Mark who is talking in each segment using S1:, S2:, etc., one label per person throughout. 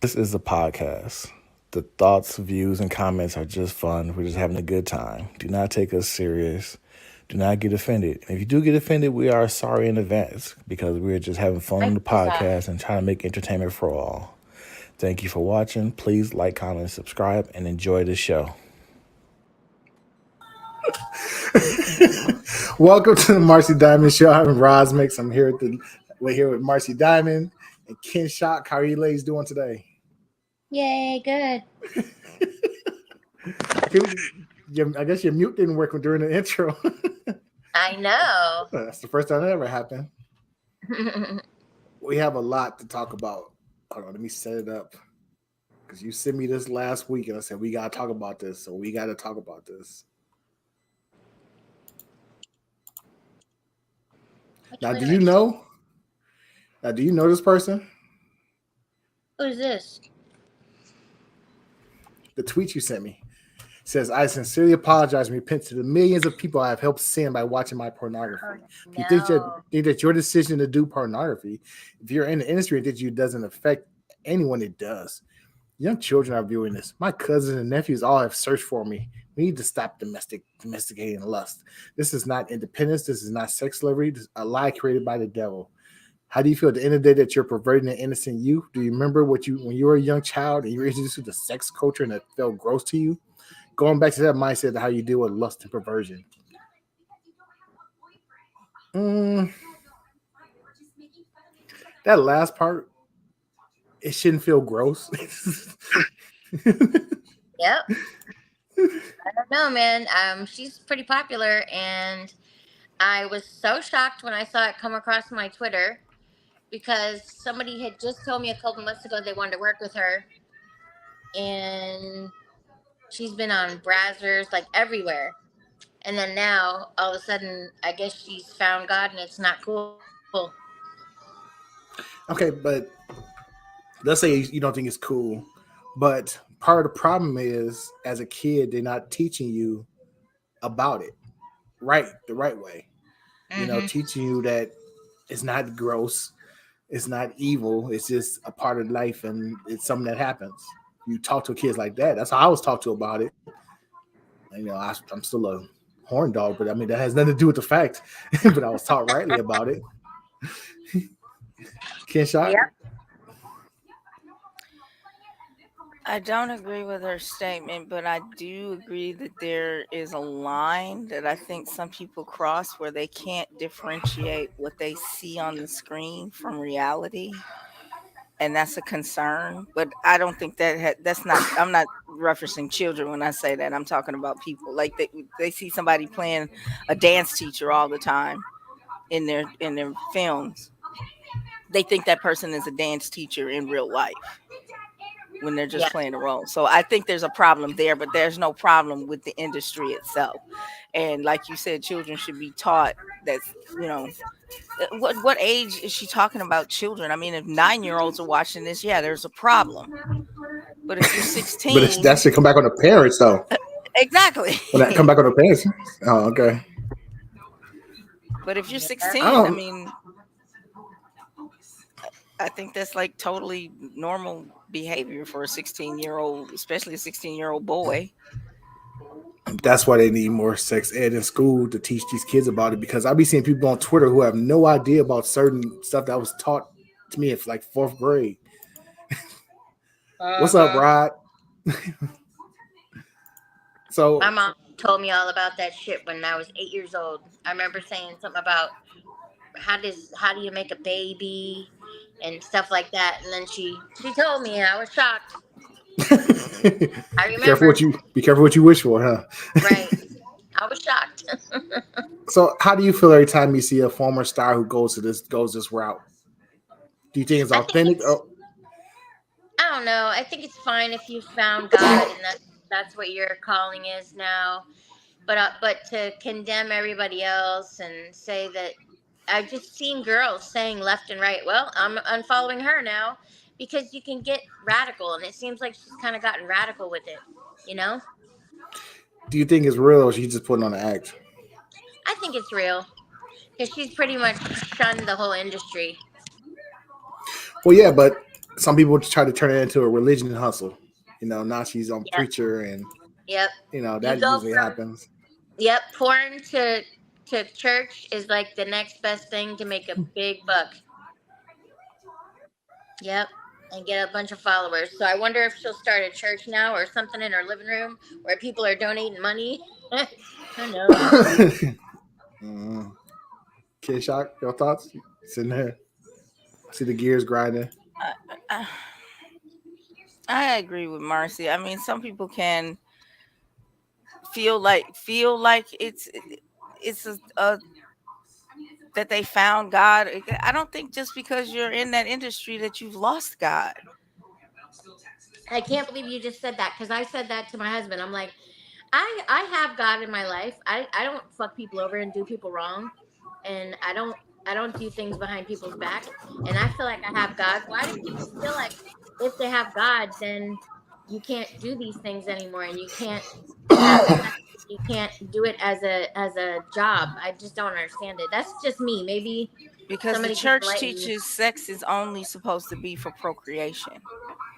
S1: This is a podcast. The thoughts, views, and comments are just fun. We're just having a good time. Do not take us serious. Do not get offended. If you do get offended, we are sorry in advance because we're just having fun on the
S2: I'm so
S1: podcast
S2: sorry.
S1: and trying to make entertainment for all. Thank you for watching. Please like, comment, subscribe, and enjoy the show. Welcome to the Marcy Diamond Show. I'm Roz Mix. We're here with Marcy Diamond and Ken Shock. How are you ladies doing today?
S2: Yay, good.
S1: I guess your mute didn't work during the intro.
S2: I know.
S1: That's the first time that ever happened. We have a lot to talk about. Hold on, let me set it up. Because you sent me this last week and I said, we got to talk about this. So we got to talk about this.
S2: Which
S1: Now,
S2: one
S1: do
S2: am I?
S1: you know? Now, do you know this person?
S2: Who's this?
S1: The tweet you sent me says, I sincerely apologize and repent to the millions of people I have helped sin by watching my
S2: Oh,
S1: pornography. If you
S2: no.
S1: think that your decision to do pornography, if you're in the industry and that you doesn't affect anyone, it does. Young children are viewing this. My cousins and nephews all have searched for me. We need to stop domesticating lust. This is not independence. This is not sex slavery. This is a lie created by the devil. How do you feel at the end of the day that you're perverting an innocent youth? Do you remember when you were a young child and you were introduced to the sex culture and it felt gross to you? Going back to that mindset of how you deal with lust and perversion. Mm, that last part, it shouldn't feel gross.
S2: Yep. I don't know, man. She's pretty popular, and I was so shocked when I saw it come across my Twitter because somebody had just told me a couple months ago they wanted to work with her, and she's been on Brazzers, like everywhere. And then now, all of a sudden, I guess she's found God, and it's not cool.
S1: Okay, but let's say you don't think it's cool, but part of the problem is as a kid they're not teaching you about it the right way.
S2: Mm-hmm.
S1: Teaching you that it's not gross, it's not evil, it's just a part of life and it's something that happens. You talk to kids like that. That's how I was talked to about it. I'm still a horn dog, but I mean that has nothing to do with the fact. But I was taught rightly about it. Ken Shot.
S2: Yep.
S3: I don't agree with her statement, but I do agree that there is a line that I think some people cross where they can't differentiate what they see on the screen from reality. And that's a concern, but I don't think that's not. I'm not referencing children when I say that. I'm talking about people like they see somebody playing a dance teacher all the time in their films. They think that person is a dance teacher in real life when they're
S2: Yeah.
S3: just playing a role. So I think there's a problem there, but there's no problem with the industry itself. And like you said, children should be taught that's, what age is she talking about children? I mean, if 9-year-olds are watching this, yeah, there's a problem. But if you're
S1: But that
S3: 16,
S1: should come back on the parents though.
S3: exactly.
S1: When that come back on the parents. Oh, okay.
S3: But if you're
S2: Yeah.
S1: I
S3: 16, I
S1: don't.
S3: mean, I think that's like totally normal behavior for a 16-year-old, especially a 16-year-old boy.
S1: That's why they need more sex ed in school to teach these kids about it. Because I be seeing people on Twitter who have no idea about certain stuff that was taught to me in like fourth grade. What's up,
S2: Uh-huh.
S1: Rod?
S2: My
S1: So
S2: mom told me all about that shit when I was 8 years old. I remember saying something about how do you make a baby and stuff like that, and then she told me, and I was shocked. I remember.
S1: be careful what you wish for, huh?
S2: Right. I was shocked.
S1: So how do you feel every time you see a former star who goes this route? Do you think it's
S2: I think
S1: authentic?
S2: it's I don't know. I think it's fine if you found God and that's what your calling is now. But to condemn everybody else and say that I've just seen girls saying left and right, well, I'm unfollowing her now because you can get radical, and it seems like she's kind of gotten radical with it, you know?
S1: Do you think it's real or she's just putting on an act?
S2: I think it's real because she's pretty much shunned the whole industry.
S1: Well, yeah, but some people try to turn it into a religion hustle. Now she's on
S2: Yep.
S1: preacher, and
S2: Yep. You
S1: that
S2: go
S1: usually
S2: from
S1: happens.
S2: yep, porn to church is like the next best thing to make a big buck. Yep. And get a bunch of followers. So I wonder if she'll start a church now or something in her living room where people are donating money. Who knows?
S1: mm. Kid Shock, your thoughts? Sitting there, see the gears grinding.
S3: I, I agree with Marcy. I mean, some people can feel like it's a that they found God. I don't think just because you're in that industry that you've lost God.
S2: I can't believe you just said that because I said that to my husband. I'm like, I have God in my life. I don't fuck people over and do people wrong, and I don't do things behind people's back. And I feel like I have God. Why do people feel like if they have God, then you can't do these things anymore, and you can't have sex, you can't do it as a job? I just don't understand it. That's just me. Maybe
S3: Because the
S2: somebody can
S3: church
S2: enlighten me.
S3: teaches sex is only supposed to be for procreation.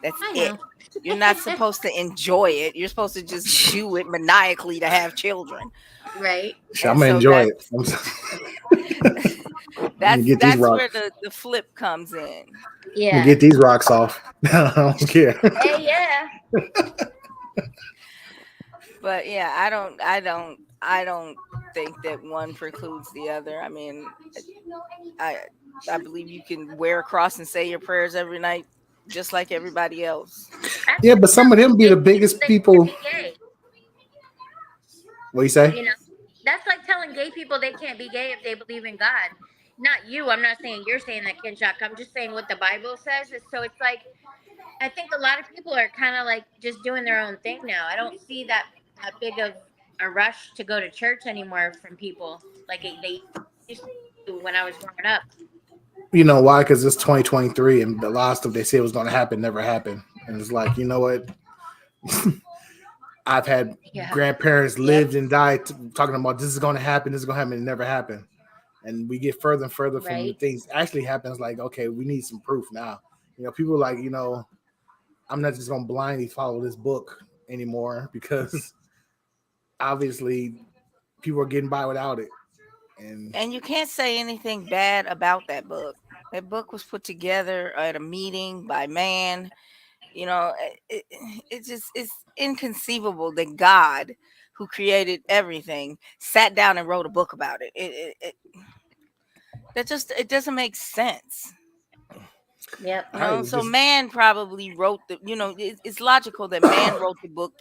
S3: That's
S2: I
S3: it.
S2: know.
S3: You're not supposed to enjoy it. You're supposed to just do it maniacally to have children.
S2: Right.
S1: I'm
S3: And
S1: gonna
S3: so
S1: enjoy it. Let me get these
S3: that's where
S1: rocks.
S3: the flip comes in.
S1: Let me
S2: Yeah.
S1: get these rocks off. I don't care.
S2: Hey, yeah.
S3: But yeah, I don't think that one precludes the other. I mean, I I believe you can wear a cross and say your prayers every night just like everybody else.
S2: That's
S1: Yeah,
S2: like
S1: but some of
S2: telling
S1: them be
S2: gay
S1: the
S2: people
S1: biggest
S2: they can't
S1: people.
S2: be gay.
S1: What you say?
S2: You know, that's like telling gay people they can't be gay if they believe in God. Not you. I'm not saying you're saying that, Kinshak. I'm just saying what the Bible says. So it's like I think a lot of people are kind of like just doing their own thing now. I don't see that big of a rush to go to church anymore from people like they used to when I was growing up.
S1: You know why? Because it's 2023, and the last stuff they said was going to happen never happened. And it's like, you know what? I've had
S2: Yeah.
S1: grandparents
S2: Yep.
S1: lived and died talking about this is going to happen, this is going to happen. It never happened. And we get further and further from the
S2: Right.
S1: things actually happens. Like, okay, we need some proof now. People like, I'm not just going to blindly follow this book anymore because obviously people are getting by without it.
S3: And you can't say anything bad about that book. That book was put together at a meeting by man. You know, it just it's inconceivable that God, who created everything, sat down and wrote a book about it. It doesn't make sense.
S2: Yep.
S3: You
S1: I
S3: know,
S1: was
S3: so
S1: just
S3: man probably wrote the. You know, it's logical that man wrote the book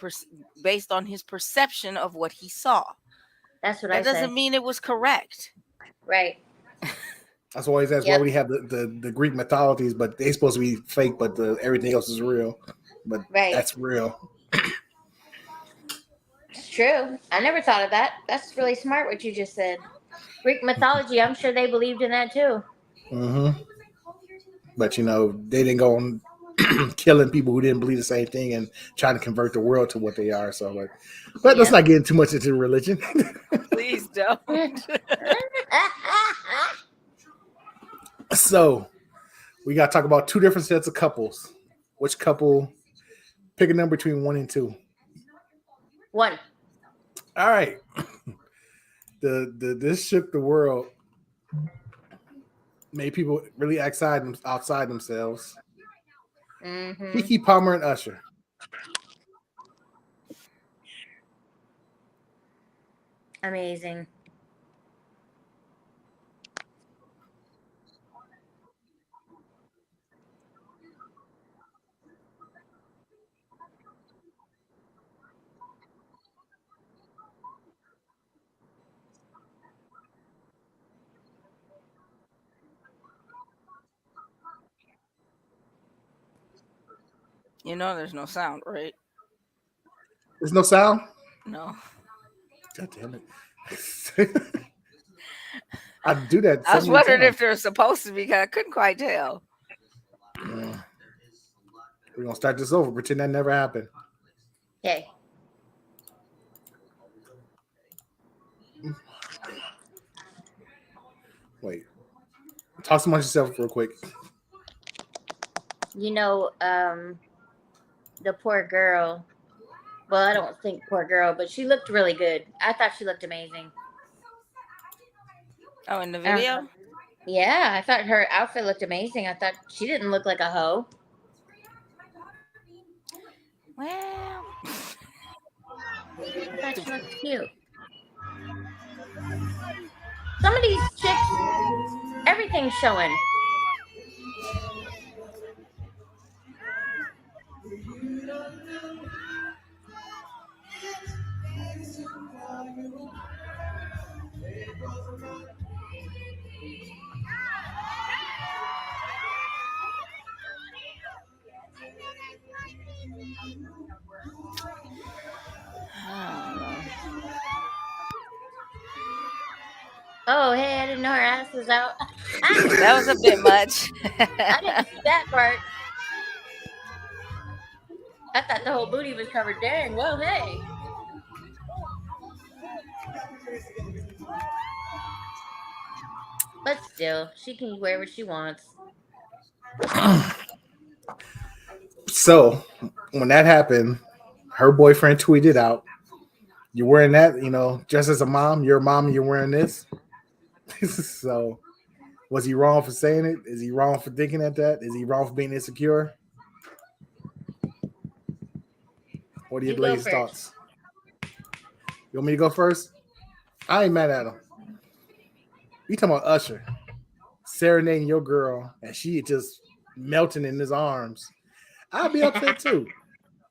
S3: based on his perception of what he saw.
S2: That's what I
S3: That doesn't
S2: say.
S3: mean it was correct.
S2: Right.
S1: that's why
S2: Yep.
S1: we have the Greek mythologies, but they're supposed to be fake, but everything else is real. But
S2: Right.
S1: that's real.
S2: It's true. I never thought of that. That's really smart what you just said. Greek mythology, I'm sure they believed in that too.
S1: Mm-hmm. But they didn't go on killing people who didn't believe the same thing and trying to convert the world to what they are. So, but let's
S2: Yep.
S1: not get too much into religion.
S3: Please don't.
S1: So, we got to talk about two different sets of couples. Which couple? Pick a number between 1 and 2.
S2: One.
S1: All right. This shook the world. Made people really outside themselves.
S2: Mm-hmm.
S1: Keke Palmer and Usher.
S2: Amazing.
S3: You know, there's no sound, right?
S1: There's no sound.
S3: No.
S1: God damn it! I do that
S3: I
S1: so
S3: was
S1: many
S3: wondering
S1: times.
S3: if there's supposed to be. 'Cause I couldn't quite tell.
S1: Yeah. We're gonna start this over. Pretend that never happened.
S2: Okay.
S1: Wait. Talk amongst yourself real quick.
S2: You know, the poor girl. Well, I don't think poor girl, but she looked really good. I thought she looked amazing.
S3: Oh, in the
S2: I don't
S3: video?
S2: know. Yeah, I thought her outfit looked amazing. I thought she didn't look like a hoe.
S3: Well,
S2: I thought she looked cute. Some of these chicks, everything's showing.
S3: I don't know.
S2: Oh, hey, I didn't know her ass was out.
S3: That was a bit much.
S2: I didn't see that part. I thought the whole booty was covered. Dang, well, hey. But still, she can wear what she wants.
S1: So when that happened, her boyfriend tweeted out, "You're wearing that, just as a mom. You're a mom. And you're wearing this." So was he wrong for saying it? Is he wrong for thinking at that? Is he wrong for being insecure? What are your
S2: You go
S1: latest
S2: first.
S1: thoughts? You want me to go first? I ain't mad at him. You talking about Usher serenading your girl and she just melting in his arms? I'd be upset too.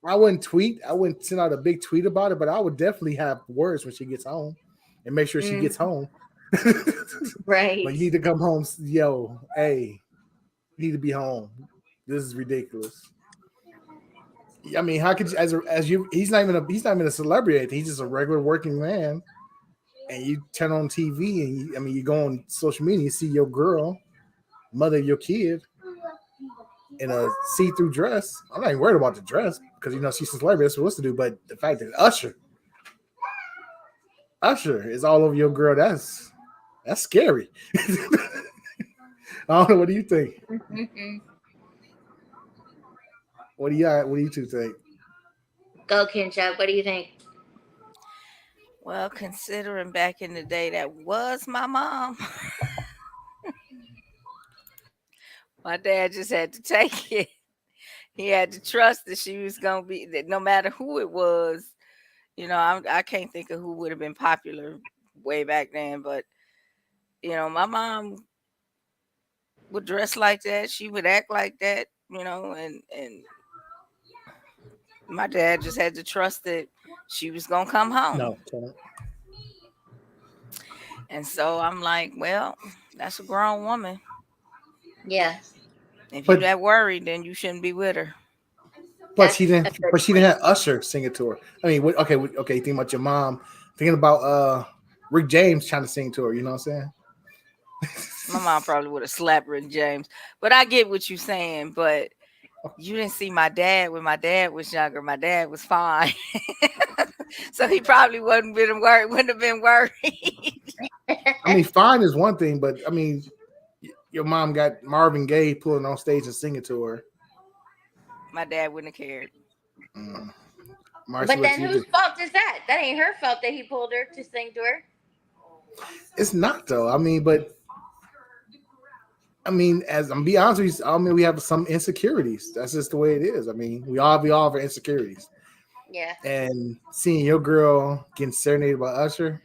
S1: I wouldn't tweet. I wouldn't send out a big tweet about it, but I would definitely have words when she gets home and make sure she gets
S2: Mm,
S1: home. Like,
S2: right.
S1: you need to come home. Yo, hey, you need to be home. This is ridiculous. I mean, how could you, as you? He's not even a celebrity. He's just a regular working man. And you turn on TV and you go on social media, you see your girl, mother of your kid, in a see-through dress. I'm not even worried about the dress because she's a celebrity. That's what what's to do. But the fact that Usher is all over your girl, that's scary. I don't know. What do you think? What do you two think?
S2: Go, Kinshap. What do you think?
S3: Well, considering back in the day that was my mom, my dad just had to take it. He had to trust that she was gonna be that no matter who it was. I can't think of who would have been popular way back then, but my mom would dress like that. She would act like that. And my dad just had to trust that she was gonna come home.
S1: No, Tanner.
S3: And so I'm like, well, that's a grown woman.
S2: Yeah,
S3: If you
S1: but
S3: that worried, then you shouldn't be with her.
S1: but she
S2: that's
S1: didn't.
S2: a good
S1: But she didn't
S2: point.
S1: have Usher sing it to her. I mean, okay. You think about your mom. Thinking about Rick James trying to sing to her. You know what I'm
S3: My
S1: saying?
S3: mom probably would have slapped Rick James. But I get what you're saying. But you didn't see my dad when my dad was younger. My dad was fine. So he probably wouldn't have been worried.
S1: I mean, fine is one thing, but I mean, your mom got Marvin Gaye pulling on stage and singing to her.
S3: My dad wouldn't have cared.
S1: Mm. Marcy,
S2: But
S1: what
S2: then
S1: you
S2: whose
S1: think?
S2: fault is that? That ain't her fault that he pulled her to sing to her.
S1: It's not though. I mean, but I mean, as I'm be honest with you, I mean, we have some insecurities. That's just the way it is. I mean, we all have insecurities.
S2: Yeah,
S1: And seeing your girl getting serenaded by Usher,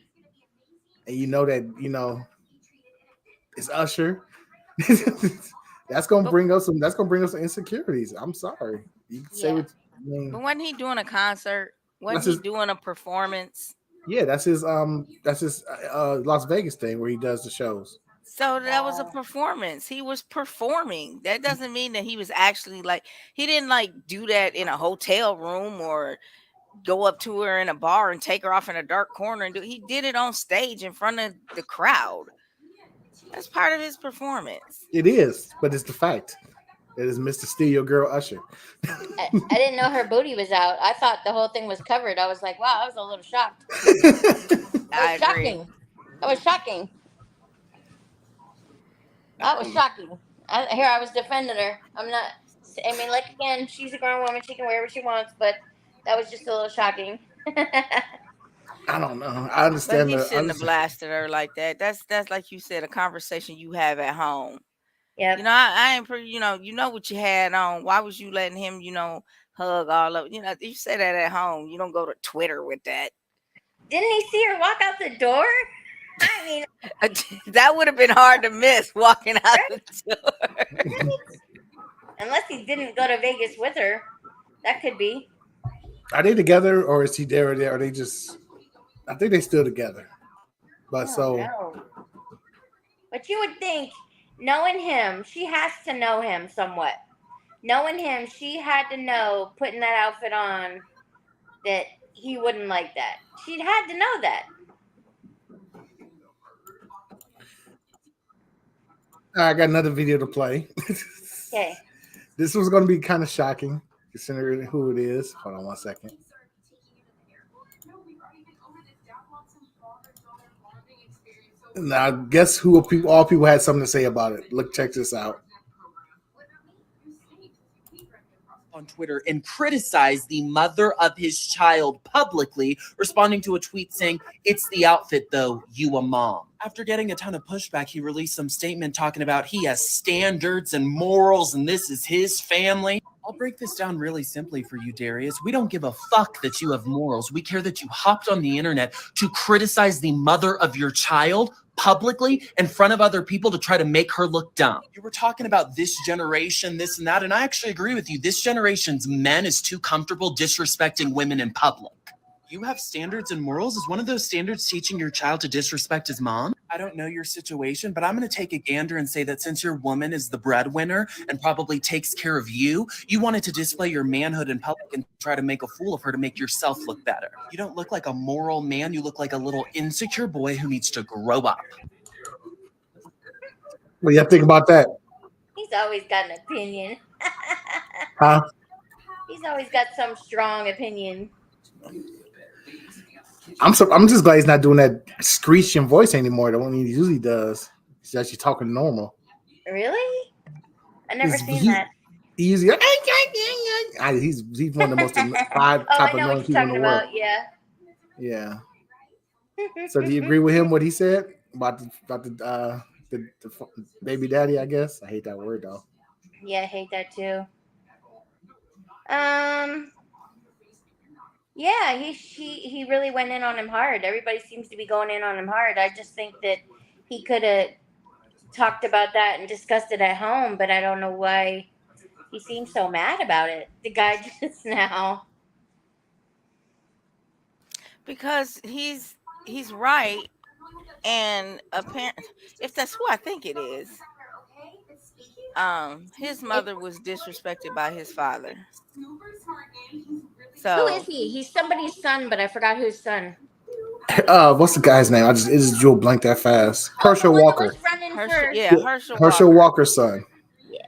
S1: and you know that it's Usher, that's gonna
S3: But
S1: bring us some. That's gonna bring us some insecurities. I'm sorry. You can say
S2: yeah.
S1: what. I mean,
S3: but wasn't he doing a concert? Wasn't
S1: that's
S3: he
S1: his.
S3: doing a performance?
S1: Yeah, that's his Las Vegas thing where he does the shows.
S3: So that was a
S2: Uh,
S3: performance. He was performing. That doesn't mean that he was actually like he didn't like do that in a hotel room or go up to her in a bar and take her off in a dark corner and do he did it on stage in front of the crowd. That's part of his performance.
S1: It is, but it's the fact. It is Mr. Steal Your Girl Usher.
S2: I didn't know her booty was out. I thought the whole thing was covered. I was like, wow, I was a little shocked. That was
S3: I agree.
S2: shocking. That was shocking. That was shocking. Here I was defending her. I'm not I mean, like, again, she's a grown woman. She can wear what she wants, but that was just a little shocking.
S1: I don't know. I
S3: But
S1: understand
S3: he
S1: the. I
S3: shouldn't have
S1: understand.
S3: blasted her like that. That's like you said, a conversation you have at home.
S2: Yep.
S3: I ain't pretty. You know what you had on. Why was you letting him? Hug all of. You say that at home. You don't go to Twitter with that.
S2: Didn't he see her walk out the door? I mean,
S3: That would have been hard to miss walking out the door.
S2: unless he didn't go to Vegas with her, that could be.
S1: Are they together or is he there or there? Are they just? I think they still together. But
S2: Oh
S1: so
S2: no. But you would think, knowing him, she has to know him somewhat. Knowing him, she had to know, putting that outfit on, that he wouldn't like that. She'd had to know that.
S1: I got another video to play.
S2: Okay.
S1: This was going to be kind of shocking, considering who it is. Hold on one second. Now, guess who? All people had something to say about it. Look, check this out.
S4: On Twitter and criticized the mother of his child publicly, responding to a tweet saying, "It's the outfit though, you a mom." After getting a ton of pushback, he released some statement talking about he has standards and morals and this is his family. I'll break this down really simply for you, Darius. We don't give a fuck that you have morals. We care that you hopped on the internet to criticize the mother of your child publicly in front of other people to try to make her look dumb. You were talking about this generation, this and that, and I actually agree with you. This generation's men is too comfortable disrespecting women in public. You have standards and morals? Is one of those standards teaching your child to disrespect his mom? I don't know your situation, but I'm going to take a gander and say that since your woman is the breadwinner and probably takes care of you, you wanted to display your manhood in public and try to make a fool of her to make yourself look better. You don't look like a moral man. You look like a little insecure boy who needs to grow up.
S1: What do you think about that?
S2: He's always got an opinion.
S1: Huh?
S2: He's always got some strong opinion.
S1: I'm just glad he's not doing that screeching voice anymore. The one he usually does. He's actually talking normal.
S2: Really? I never seen that.
S1: He usually he's one of the most five
S2: Oh,
S1: top
S2: I know
S1: annoying
S2: what
S1: people
S2: you're
S1: in
S2: talking
S1: the world.
S2: about. Yeah.
S1: Yeah. So do you agree with him what he said about the baby daddy? I guess I hate that word though.
S2: Yeah, I hate that too. Yeah, he really went in on him hard. Everybody seems to be going in on him hard. I just think that he could have talked about that and discussed it at home, but I don't know why he seems so mad about it. The guy just now.
S3: Because he's right, and apparently, if that's who I think it is, his mother was disrespected by his father. So
S2: Who is he? He's somebody's son, but I forgot whose son.
S1: What's the guy's name? It just drew a blank that fast. Herschel Walker.
S3: Herschel
S1: Walker's son.
S2: Yeah.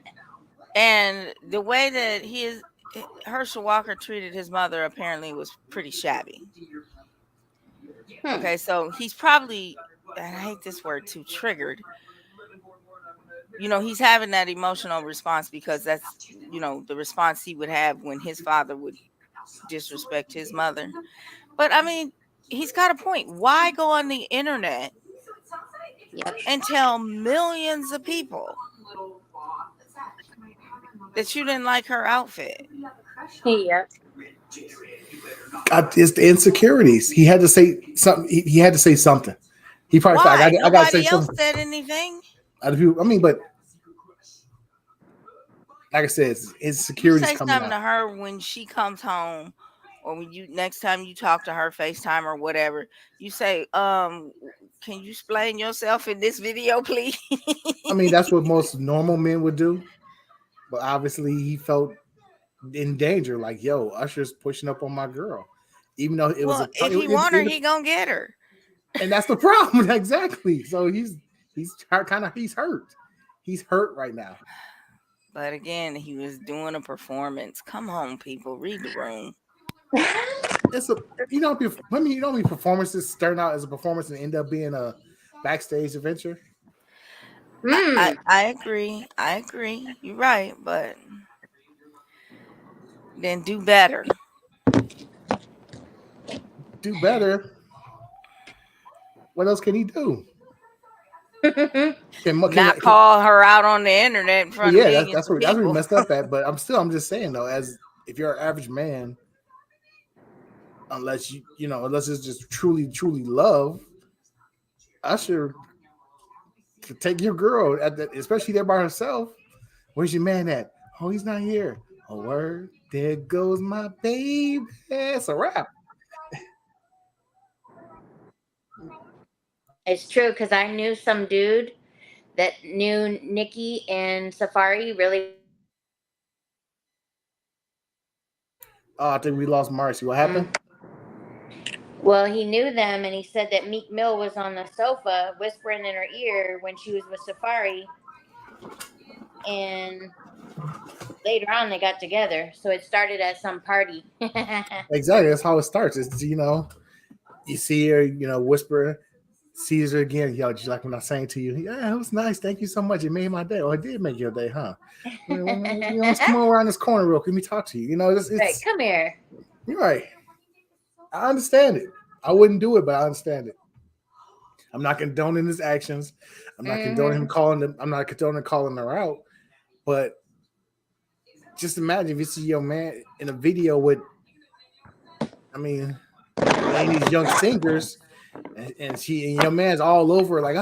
S3: And the way that Herschel Walker treated his mother apparently was pretty shabby. Okay, so he's probably, I hate this word too, triggered. He's having that emotional response because that's, the response he would have when his father would disrespect his mother. But I mean, he's got a point. Why go on the internet and tell millions of people that you didn't like her outfit?
S2: Yep.
S1: It's the insecurities. He had to say something. He had to say something. He probably
S3: Why?
S1: thought, I got to say
S3: Nobody else
S1: something.
S3: said anything.
S1: I mean, but like I said, it's insecurities
S3: say
S1: coming
S3: something
S1: out.
S3: to her when she comes home, or when next time you talk to her, FaceTime or whatever. You say, "Can you explain yourself in this video, please?"
S1: I mean, that's what most normal men would do. But obviously, he felt in danger. Like, yo, Usher's pushing up on my girl, even though it was.
S3: If he want her, he gonna get her.
S1: And that's the problem, exactly. So he's hurt. He's hurt right now.
S3: But again, he was doing a performance. Come on, people, read the room.
S1: It's performances start out as a performance and end up being a backstage adventure.
S3: I agree. You're right, but then do better.
S1: Do better. What else can he do?
S3: Not call her out on the internet in front of millions
S1: that's
S3: of
S1: where we
S3: people.
S1: messed up at. But I'm just saying though, as if you're an average man, unless unless it's just truly love, Usher could take your girl especially there by herself. Where's your man at? Oh, he's not here. Oh, word. There goes my baby. It's a wrap.
S2: It's true because I knew some dude that knew Nikki and Safari really.
S1: Oh, I think we lost Marcy. What happened?
S2: Well, he knew them, and he said that Meek Mill was on the sofa whispering in her ear when she was with Safari, and later on they got together. So it started at some party.
S1: Exactly. That's how it starts. It's you see her, whisper, sees her again. Yo, just like when I sang to you. Yeah, it was nice. Thank you so much. It made my day. Oh, it did make your day, huh? Let's come on around this corner real quick. Let me talk to you. It's
S2: Right, come here.
S1: You're right. I understand it. I wouldn't do it, but I understand it. I'm not condoning his actions. I'm not condoning him calling them. I'm not condoning calling her out. But just imagine if you see your man in a video with, these young singers, and your man's all over like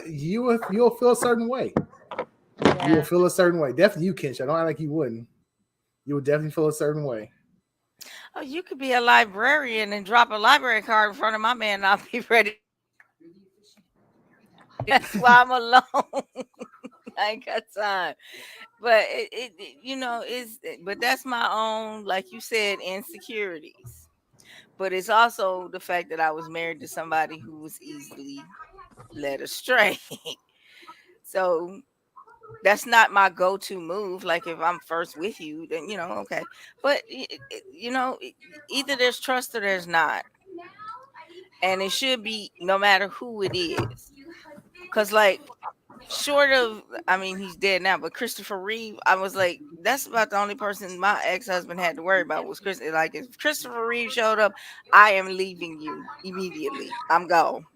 S1: you'll feel a certain way. Yeah. You will feel a certain way. Definitely you, Kensha. I don't act like you wouldn't. You would definitely feel a certain way.
S3: Oh, you could be a librarian and drop a library card in front of my man, and I'll be ready. That's why I'm alone. I ain't got time. But but that's my own, like you said, insecurities. But it's also the fact that I was married to somebody who was easily led astray. So that's not my go-to move. Like if I'm first with you, then okay. But either there's trust or there's not, and it should be no matter who it is. Because like short of, he's dead now, but Christopher Reeve, I was like, that's about the only person my ex-husband had to worry about was Chris. Like if Christopher Reeve showed up, I am leaving you immediately. I'm gone.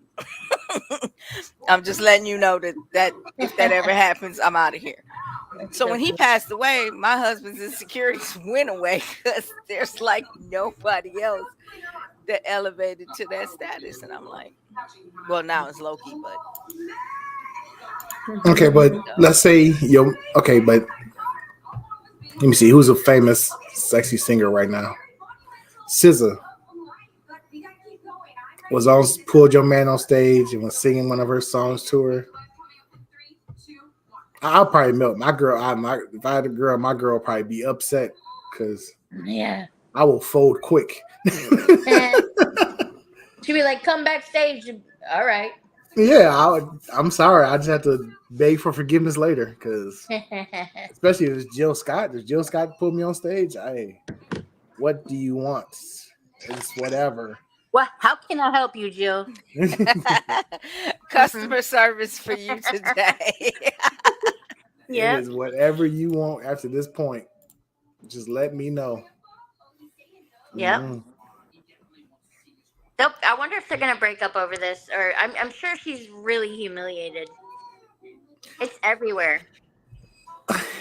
S3: I'm just letting you know that if that ever happens, I'm out of here. So when he passed away, my husband's insecurities went away because there's like nobody else that elevated to that status. And I'm like, well, now it's Loki, but
S1: okay, but let's say but let me see who's a famous sexy singer right now. SZA pulled your man on stage and was singing one of her songs to her. I'll probably melt my girl. If I had a girl, my girl would probably be upset because I will fold quick.
S2: She'd be like, "Come backstage." All right.
S1: Yeah, I'm sorry. I just have to beg for forgiveness later because, especially if it's Jill Scott. If Jill Scott put me on stage, what do you want? It's whatever.
S2: Well, how can I help you, Jill?
S3: Customer service for you today.
S1: It is whatever you want after this point. Just let me know.
S2: Yep. Mm-hmm. Nope. I wonder if they're gonna break up over this, or I'm sure she's really humiliated. It's everywhere.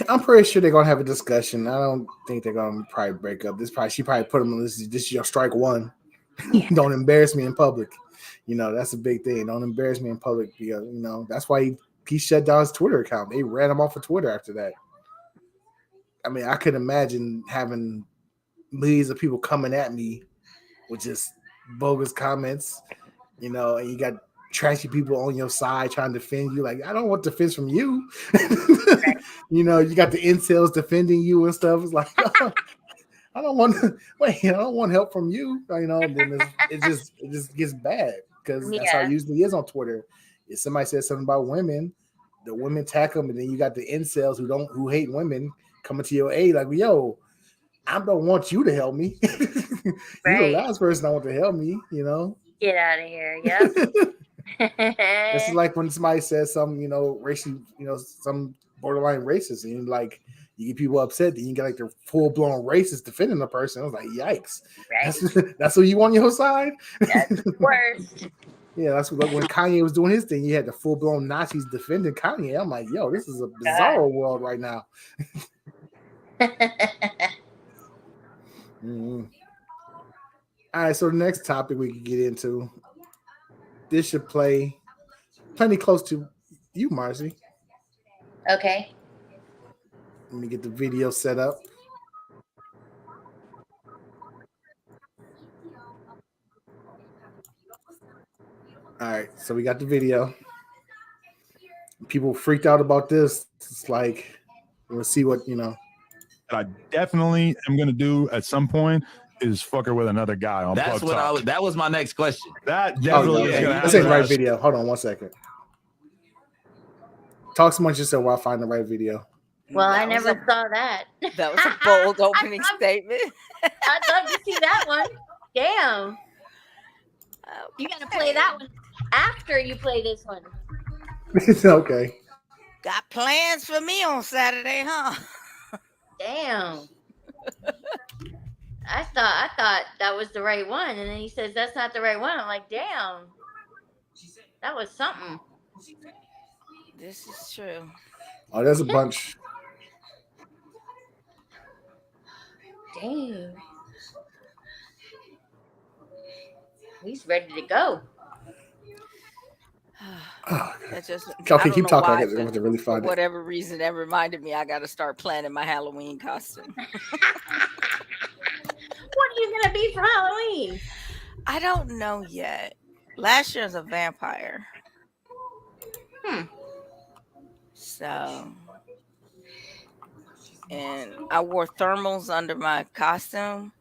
S1: I'm pretty sure they're gonna have a discussion. I don't think they're gonna probably break up. She probably put them on this is your strike one. Yeah. Don't embarrass me in public. That's a big thing. Don't embarrass me in public because that's why he shut down his Twitter account. They ran him off of Twitter after that. I could imagine having millions of people coming at me with just bogus comments, and you got trashy people on your side trying to defend you. Like, I don't want defense from you. You got the incels defending you and stuff. It's like, I don't want help from you. Then it just gets bad because that's how it usually is on Twitter. If somebody says something about women, the women attack them, and then you got the incels who hate women coming to your aid. Like, yo, I don't want you to help me. You're the last person I want to help me.
S2: Get out of here. Yep.
S1: This is like when somebody says some, racial, some borderline racist, and like You get people upset, then you get like the full blown racist defending the person. I was like, yikes.
S2: Right.
S1: That's what you want on your side?
S2: That's the worst.
S1: Yeah, that's what when Kanye was doing his thing. You had the full blown Nazis defending Kanye. I'm like, yo, this is a bizarre world right now. Mm-hmm. All right, so the next topic we can get into. This should play plenty close to you, Marcy.
S2: Okay.
S1: Let me get the video set up. All right, so we got the video. People freaked out about this. It's like, we'll see what,
S5: I definitely am going to do at some point is fuck her with another guy on
S6: That's
S5: Plug
S6: what
S5: Talk.
S6: that was my next question.
S5: That definitely is going to happen.
S1: This ain't the right video. Hold on 1 second. Talk amongst yourself while I find the right video.
S2: Well, I never saw that.
S3: That was a bold opening statement.
S2: I'd love to see that one. Damn. You got to play that one after you play this one.
S1: Okay.
S3: Got plans for me on Saturday, huh?
S2: Damn. I thought that was the right one, and then he says that's not the right one. I'm like, damn. That was something.
S3: This is true.
S1: Oh, there's a bunch.
S2: Damn. He's ready to go.
S3: That just
S1: Okay, keep talking.
S3: Why,
S1: I have to really find it.
S3: For whatever reason, that reminded me I got to start planning my Halloween costume.
S2: What are you gonna be for Halloween?
S3: I don't know yet. Last year was a vampire. So, and I wore thermals under my costume,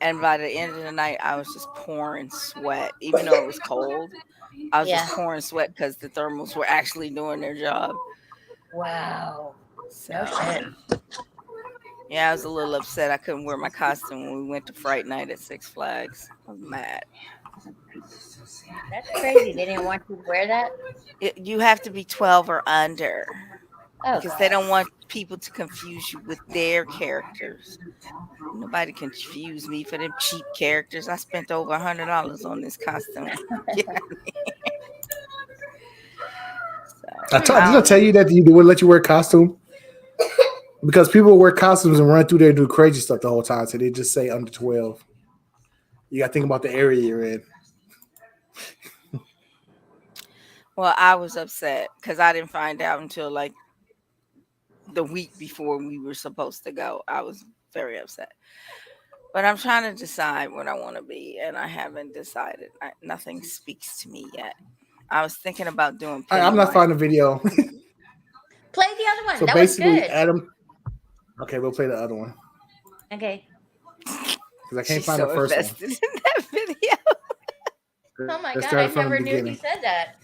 S3: and by the end of the night, I was just pouring sweat, even though it was cold. I was just pouring sweat because the thermals were actually doing their job.
S2: Wow.
S3: So,
S2: No shit.
S3: yeah, I was a little upset I couldn't wear my costume when we went to Fright Night at Six Flags. I was mad.
S2: That's crazy. They didn't want you to wear that?
S3: You have to be 12 or under.
S2: Oh,
S3: Because they don't want people to confuse you with their characters. Nobody confuse me for them cheap characters. I spent over $100 on this costume.
S1: Did I tell you that they wouldn't let you wear a costume? Because people wear costumes and run through there and do crazy stuff the whole time. So they just say under 12. You got to think about the area you're in.
S3: Well, I was upset because I didn't find out until like the week before we were supposed to go. I was very upset. But I'm trying to decide what I want to be, and I haven't decided. Nothing speaks to me yet. I was thinking about doing.
S1: I'm not finding a video.
S2: Play the other one.
S1: So
S2: that
S1: basically,
S2: was good.
S1: Adam. Okay, we'll play the other one.
S2: Okay.
S1: Because I can't find the first one.
S3: In that video.
S2: Oh my
S1: Let's
S2: God!
S1: start
S2: I
S1: from the
S2: never knew he
S1: beginning.
S2: said that.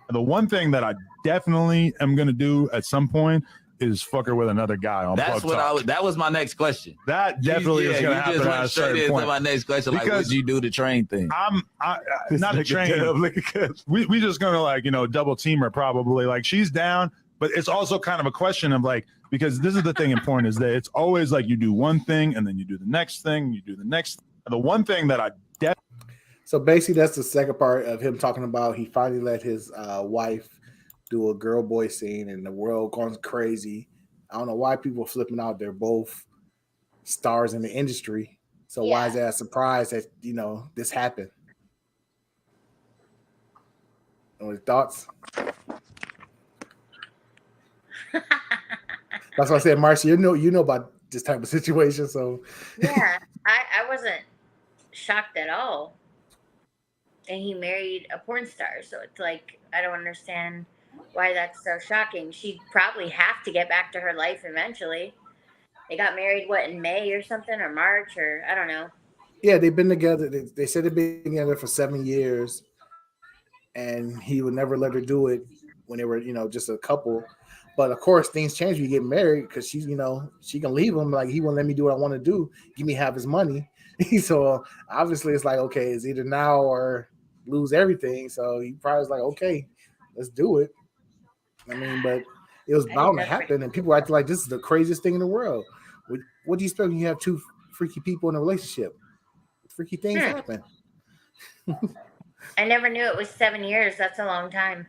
S5: The one thing that I definitely am going to do at some point is fuck her with another guy on
S6: That's
S5: Plug
S6: what
S5: Talk.
S6: that was my next question.
S5: That definitely is going to happen
S6: just
S5: at a
S6: went straight
S5: certain
S6: into
S5: point.
S6: my next question. Like,
S5: Because
S6: would you do the train thing?
S5: Not a train. We just going to double team her probably. Like she's down, but it's also kind of a question of like, because this is the thing important is that it's always like you do one thing and then you do the next thing, you do the next. The one thing that I definitely.
S1: So basically, that's the second part of him talking about he finally let his wife do a girl boy scene and the world going crazy. I don't know why people are flipping out. They're both stars in the industry. So why is that a surprise that, this happened? Any thoughts? That's why I said, Marcy, you know about this type of situation. So
S2: Yeah, I wasn't shocked at all. And he married a porn star. So it's like, I don't understand why that's so shocking. She'd probably have to get back to her life eventually. They got married, in May or something, or March, or I don't know.
S1: Yeah, they've been together. They said they've been together for 7 years. And he would never let her do it when they were, just a couple. But of course, things change when you get married because she's, she can leave him. Like, he won't let me do what I want to do. Give me half his money. So obviously, it's like, okay, it's either now or lose everything. So he probably was like, okay, let's do it. I mean, but It was
S2: I think
S1: bound to
S2: that's pretty
S1: happen, and people acted like this is the craziest thing in the world. What do you expect when you have two freaky people in a relationship? Freaky things happen.
S2: I never knew it was 7 years. That's a long time.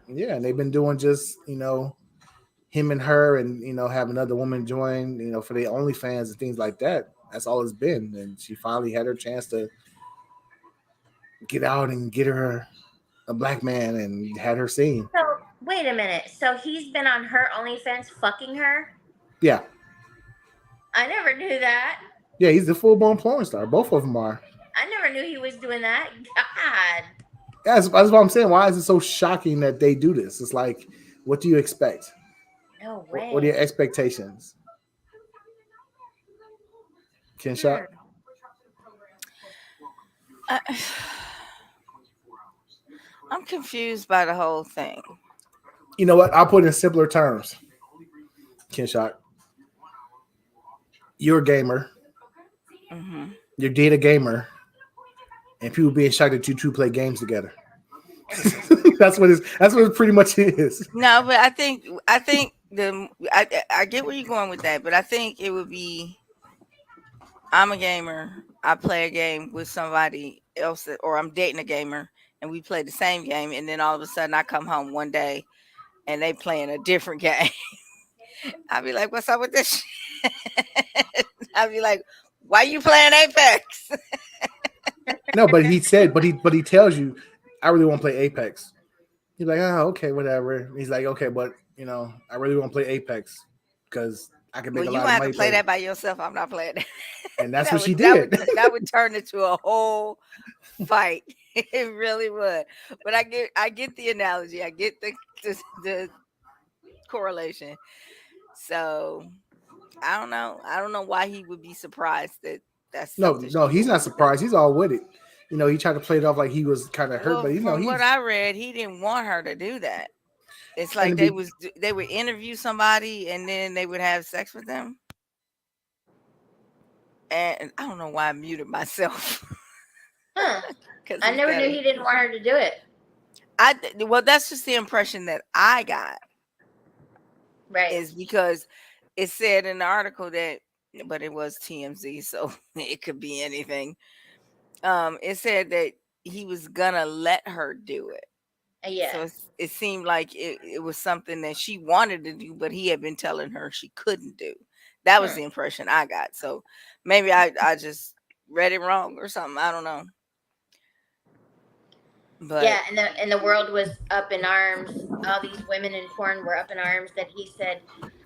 S1: Yeah, and they've been doing just him and her, and have another woman join for the OnlyFans and things like that. That's all it's been, and she finally had her chance to get out and get her a black man and had her seen.
S2: So wait a minute. So he's been on her OnlyFans fucking her?
S1: Yeah,
S2: I never knew that.
S1: yeah, he's a full-blown porn star. Both of them are.
S2: I never knew he was doing that. God.
S1: That's what I'm saying. Why is it so shocking that they do this? It's like, what do you expect?
S2: No way.
S1: What are your expectations? Ken Shot?
S3: I'm confused by the whole thing.
S1: You know what? I'll put it in simpler terms. Ken Shot. You're a gamer.
S3: Mm-hmm.
S1: You're date a gamer. And people being shocked that you two play games together. That's what it pretty much is.
S3: No, but I think I get where you're going with that, but I think it would be, I'm a gamer, I play a game with somebody else, or I'm dating a gamer and we play the same game, and then all of a sudden I come home one day and they playing a different game. I'd be like, what's up with this shit? I'd be like, why you playing Apex?
S1: No, but he tells you, I really want to play Apex. He's like, oh, okay, whatever. He's like, okay, but I really want to play Apex because I can make a lot of money.
S3: You have to play that by yourself. I'm not playing that.
S1: And that's what she did.
S3: That would turn into a whole fight. It really would. But I get the analogy. I get the correlation. So I don't know. I don't know why he would be surprised that that's
S1: no. He's not surprised. He's all with it. He tried to play it off like he was kind of hurt, but
S3: from what I read, he didn't want her to do that. It's like they would interview somebody and then they would have sex with them. And I don't know why I muted myself.
S2: Huh. I never knew he didn't want her to do it.
S3: Well, that's just the impression that I got.
S2: Right.
S3: Is because it said in the article that, but it was TMZ, so it could be anything. It said that he was gonna let her do it.
S2: Yeah.
S3: So it seemed like it was something that she wanted to do, but he had been telling her she couldn't do. That was the impression I got. So maybe I just read it wrong or something. I don't know. But
S2: yeah, and the world was up in arms. All these women in porn were up in arms that he said,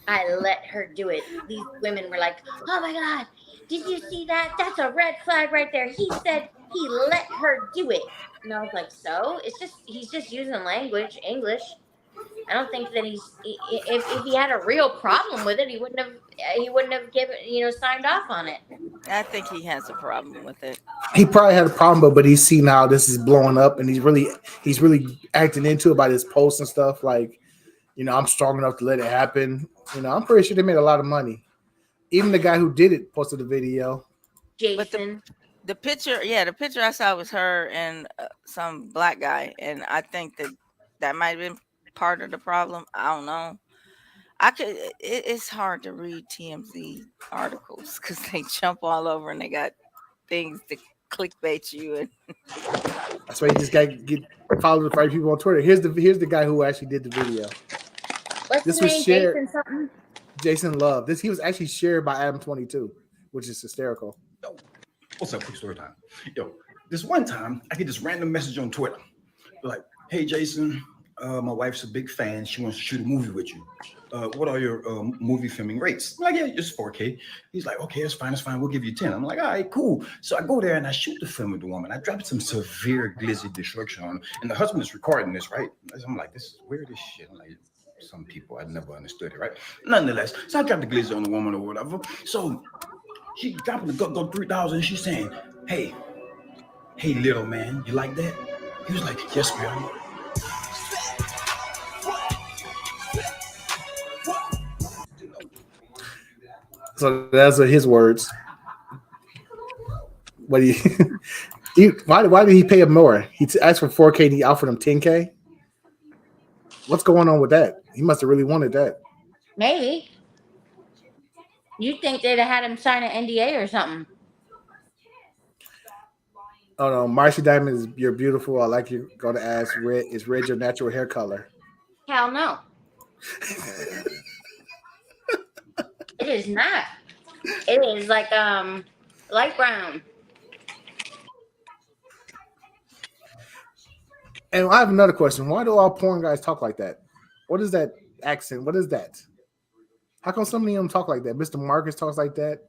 S2: I let her do it. These women were like, oh my God, did you see that? That's a red flag right there. He said he let her do it. And I was like, so? He's just using language, English. I don't think that if he had a real problem with it, he wouldn't have given, signed off on it.
S3: I think he has a problem with it.
S1: He probably had a problem, but he's seen how this is blowing up, and he's really acting into it by his posts and stuff. Like, I'm strong enough to let it happen. I'm pretty sure they made a lot of money. Even the guy who did it posted a video.
S2: Jason.
S3: But the picture I saw was her and some black guy, and I think that might have been part of the problem. I don't know. It's hard to read TMZ articles because they jump all over and they got things to clickbait you, and
S1: that's why you just got to follow the right people on Twitter. Here's the guy who actually did the video.
S2: What's his name?
S1: Shared,
S2: Jason something?
S1: Jason Love. He was actually shared by Adam22, which is hysterical.
S7: Yo, what's up? Quick story time. Yo, this one time I get this random message on Twitter, like, "Hey Jason, my wife's a big fan. She wants to shoot a movie with you. What are your movie filming rates?" I'm like, yeah, just 4K. He's like, okay, that's fine. We'll give you 10. I'm like, all right, cool. So I go there and I shoot the film with the woman. I dropped some severe glizzy destruction on her, and the husband is recording this, right? I'm like, this is weird as shit. I'm like, some people, I never understood it, right? Nonetheless, so I dropped the glizzy on the woman or whatever. So she dropped the go 3,000. She's saying, hey, little man, you like that? He was like, yes, ma'am.
S1: So those are his words. What do you? Why did he pay him more? He asked for 4K and he offered him 10K. What's going on with that? He must have really wanted that.
S2: Maybe. You think they'd have had him sign an NDA or something?
S1: Oh no, Marcy Diamond is you're beautiful. I like you. Going to ask, is red your natural hair color?
S2: Hell no. It is not. It is like light brown.
S1: And I have another question. Why do all porn guys talk like that? What is that accent? What is that? How come so many of them talk like that? Mr. Marcus talks like that.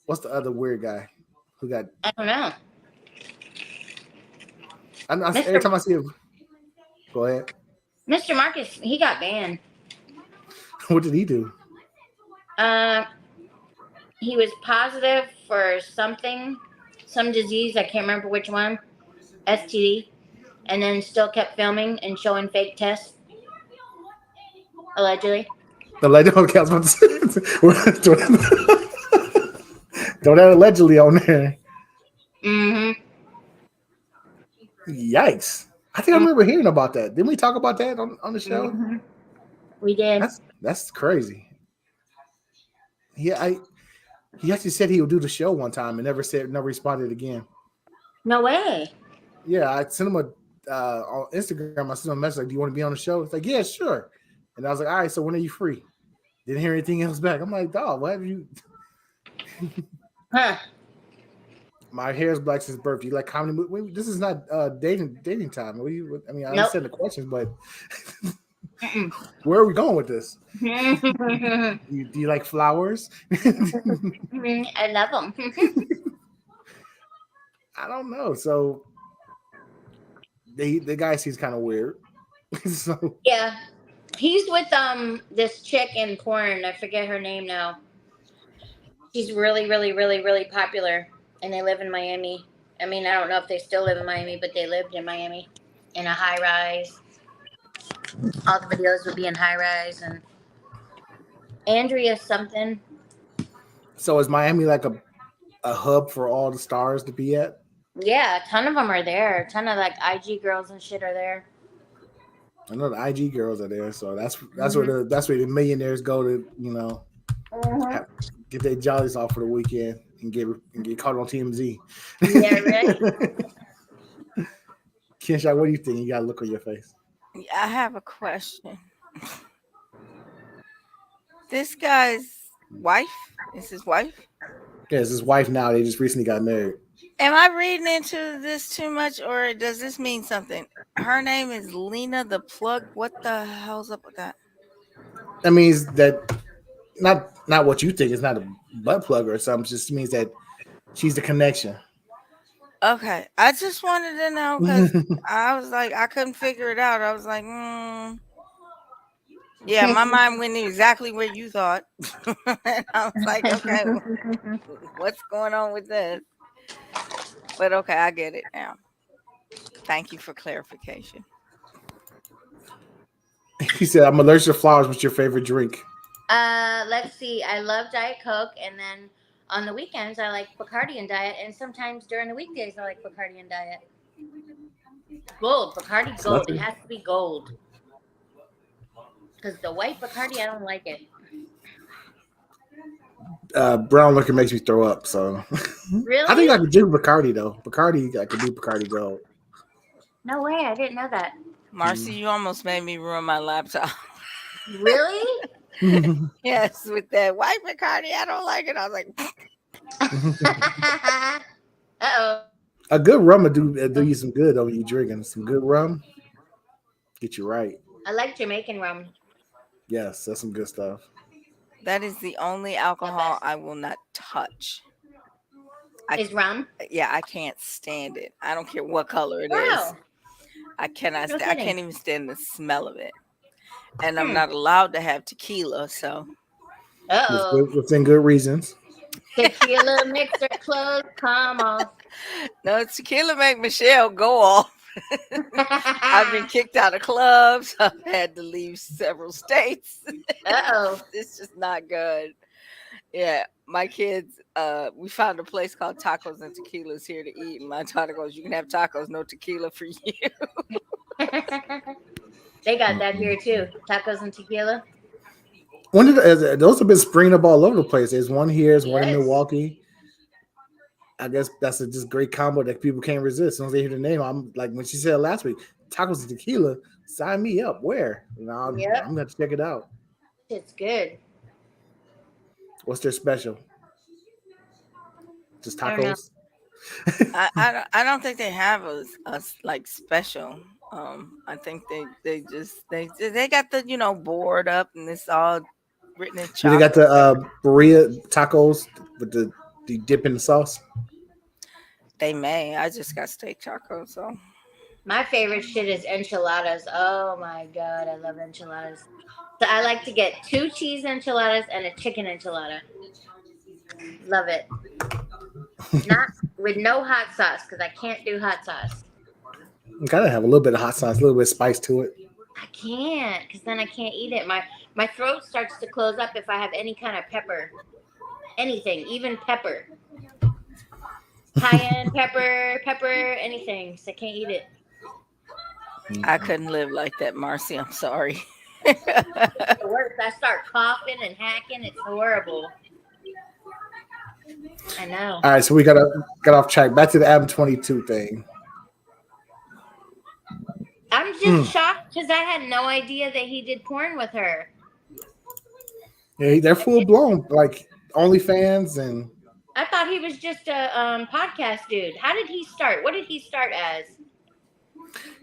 S1: What's the other weird guy who got?
S2: I don't know.
S1: Every time I see him, go ahead.
S2: Mr. Marcus, he got banned.
S1: What did he do?
S2: He was positive for something, some disease. I can't remember which one, STD, and then still kept filming and showing fake tests, allegedly.
S1: Allegedly, okay, I was about to say, throw that allegedly on there.
S2: Mm-hmm.
S1: Yikes! I think I remember hearing about that. Didn't we talk about that on the show?
S2: Mm-hmm. We did.
S1: That's crazy. Yeah, he actually said he would do the show one time and never responded again.
S2: No way.
S1: Yeah, I sent him on Instagram. I sent him a message like, "Do you want to be on the show?" It's like, "Yeah, sure." And I was like, "All right, so when are you free?" Didn't hear anything else back. I'm like, "Dog, what have you?"
S2: Huh?
S1: My hair is black since birth. You like comedy movie? This is not dating time. I mean, I understand the questions, but where are we going with this? Do you like flowers?
S2: I love them.
S1: I don't know. So the guy seems kind of weird. So
S2: Yeah, he's with this chick in porn. I forget her name now. She's really, really, really, really popular, and they live in Miami. I mean, I don't know if they still live in Miami, but they lived in Miami in a high rise. All the videos would be in high rise, and Andrea something.
S1: So is Miami like a hub for all the stars to be at?
S2: Yeah, a ton of them are there. A ton of like IG girls and shit are there.
S1: I know the IG girls are there, so that's where the millionaires go to, get their jollies off for the weekend and get caught on TMZ.
S2: Yeah, right.
S1: Kenshaw, what do you think? You got a look on your face.
S3: I have a question. This guy's wife is his wife?
S1: Yeah, it's his wife now. They just recently got married.
S3: Am I reading into this too much, or does this mean something? Her name is Lena the Plug. What the hell's up with that?
S1: That means that not what you think. It's not a butt plug or something. It just means that she's the connection.
S3: Okay, I just wanted to know because I was like, I couldn't figure it out. I was like, yeah, my mind went exactly where you thought. And I was like, okay, what's going on with this? But okay, I get it now. Thank you for clarification.
S1: He said, "I'm allergic to flowers. What's your favorite drink?"
S2: Let's see. I love Diet Coke, and then on the weekends I like Bacardi and Diet, and sometimes during the weekdays I like Bacardi and Diet. Gold, Bacardi Gold. It has to be gold. Because the white Bacardi, I don't like it.
S1: Brown liquor makes me throw up. So
S2: Really?
S1: I think I could do Bacardi though. I could do Bacardi Gold.
S2: No way, I didn't know that.
S3: Marcy, you almost made me ruin my laptop.
S2: Really?
S3: Yes, with that white Bacardi, I don't like it. I was like,
S2: uh-oh.
S1: A good rum will do you some good though when you drinking. Some good rum, get you right.
S2: I like Jamaican rum.
S1: Yes, that's some good stuff.
S3: that is the only alcohol I will not touch.
S2: Is rum?
S3: Yeah, I can't stand it. I don't care what color it is.
S2: Wow.
S3: I cannot.
S2: No
S3: I
S2: kidding.
S3: can't even stand the smell of it. And I'm not allowed to have tequila. So
S2: Uh-oh.
S1: Within good reasons.
S2: Tequila mixer clothes come off.
S3: no, tequila make Michelle go off. I've been kicked out of clubs. I've had to leave several states.
S2: Uh-oh.
S3: It's just not good. Yeah, my kids, we found a place called Tacos and Tequilas here to eat. And my daughter goes, "You can have tacos, no tequila for you."
S2: They got that here too. Tacos and tequila.
S1: When did those have been springing up all over the place? There's one here, there's one in
S2: Yes.
S1: Milwaukee. I guess that's a just great combo that people can't resist. As soon as they hear the name, I'm like when she said last week, tacos and tequila, sign me up. Where? I'm
S2: Yep.
S1: gonna check it out.
S2: It's good.
S1: What's their special? Just
S2: I don't know.
S1: tacos?
S3: I don't think they have a like special. I think they got the board up and it's all written in
S1: Do they got
S3: chocolate.
S1: the burrito tacos with the dip in the sauce?
S3: They may. I just got steak tacos, so
S2: My favorite shit is enchiladas. Oh my god, I love enchiladas. So I like to get 2 cheese enchiladas and a chicken enchilada. Love it. Not with no hot sauce because I can't do hot sauce.
S1: You gotta have a little bit of hot sauce, a little bit of spice to it.
S2: I can't because then I can't eat it. My throat starts to close up if I have any kind of pepper. Anything, even pepper. Cayenne pepper, anything. So I can't eat it.
S3: I couldn't live like that, Marcy. I'm sorry.
S2: The worst. I start coughing and hacking. It's horrible. I know.
S1: All right, so we got off track. Back to the Adam22 thing.
S2: I'm just shocked because I had no idea that he did porn with her.
S1: Yeah, they're full blown, like OnlyFans, and
S2: I thought he was just a podcast dude. How did he start? What did he start as?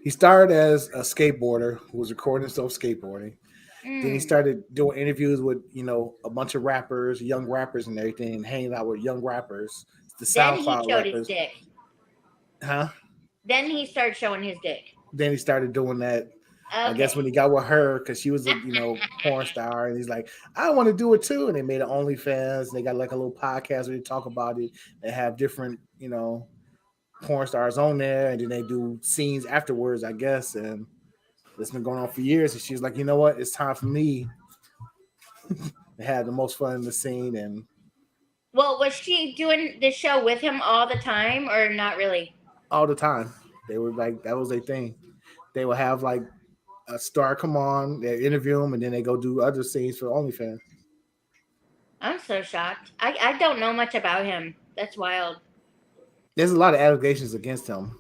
S1: he started as a skateboarder who was recording himself skateboarding. Then he
S2: Mm.
S1: started doing interviews with a bunch of rappers, young rappers, and everything, and hanging out with young rappers. The
S2: Then he
S1: SoundCloud
S2: showed his
S1: rappers,
S2: dick.
S1: huh?
S2: Then he started showing his dick.
S1: Then he started doing that.
S2: Okay.
S1: I guess when he got with her, because she was a porn star, and he's like, I want to do it too. And they made an OnlyFans. And they got like a little podcast where they talk about it. They have different, porn stars on there, and then they do scenes afterwards, I guess. And it's been going on for years. And she's like, you know what? It's time for me to have the most fun in the scene. And
S2: Well, was she doing the show with him all the time or not really?
S1: all the time, they were like, that was their thing. They would have like a star come on, they interview him, and then they go do other scenes for OnlyFans.
S2: I'm so shocked. I don't know much about him. That's wild.
S1: There's a lot of allegations against him.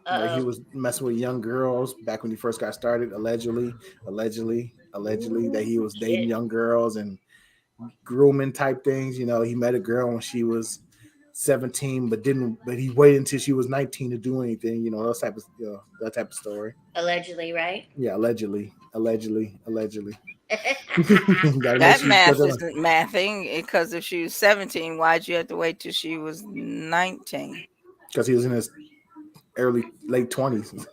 S1: Like he
S2: Uh-oh.
S1: was messing with young girls back when he first got started, allegedly, that he was dating
S2: Shit.
S1: young girls and grooming type things. He met a girl when she was 17, but he waited until she was 19 to do anything. That type of story.
S2: Allegedly, right?
S1: Yeah, allegedly.
S3: That math isn't mathing because if she was 17, why'd you have to wait till she was 19?
S1: Because he was in his late 20s.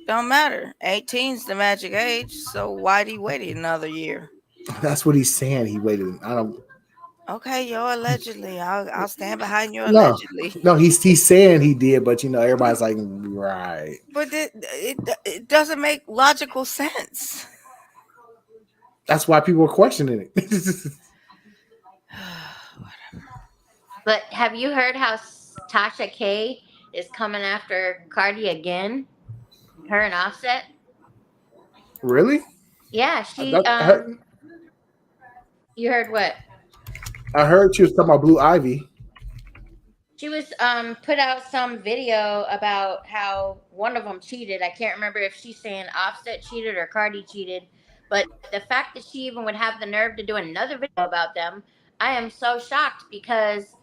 S3: Don't matter. 18's the magic age, so why'd he wait another year?
S1: That's what he's saying. He waited. I don't.
S3: Okay, yo, allegedly. I'll stand behind your
S1: No.
S3: allegedly.
S1: No, he's saying he did, but everybody's like, right.
S3: But it doesn't make logical sense.
S1: That's why people are questioning it.
S2: But have you heard how Tasha K is coming after Cardi again? Her and Offset?
S1: Really?
S2: Yeah, she
S1: I heard,
S2: you heard what?
S1: I heard she was talking about Blue Ivy.
S2: She was put out some video about how one of them cheated. I can't remember if she's saying Offset cheated or Cardi cheated, but the fact that she even would have the nerve to do another video about them, I am so shocked because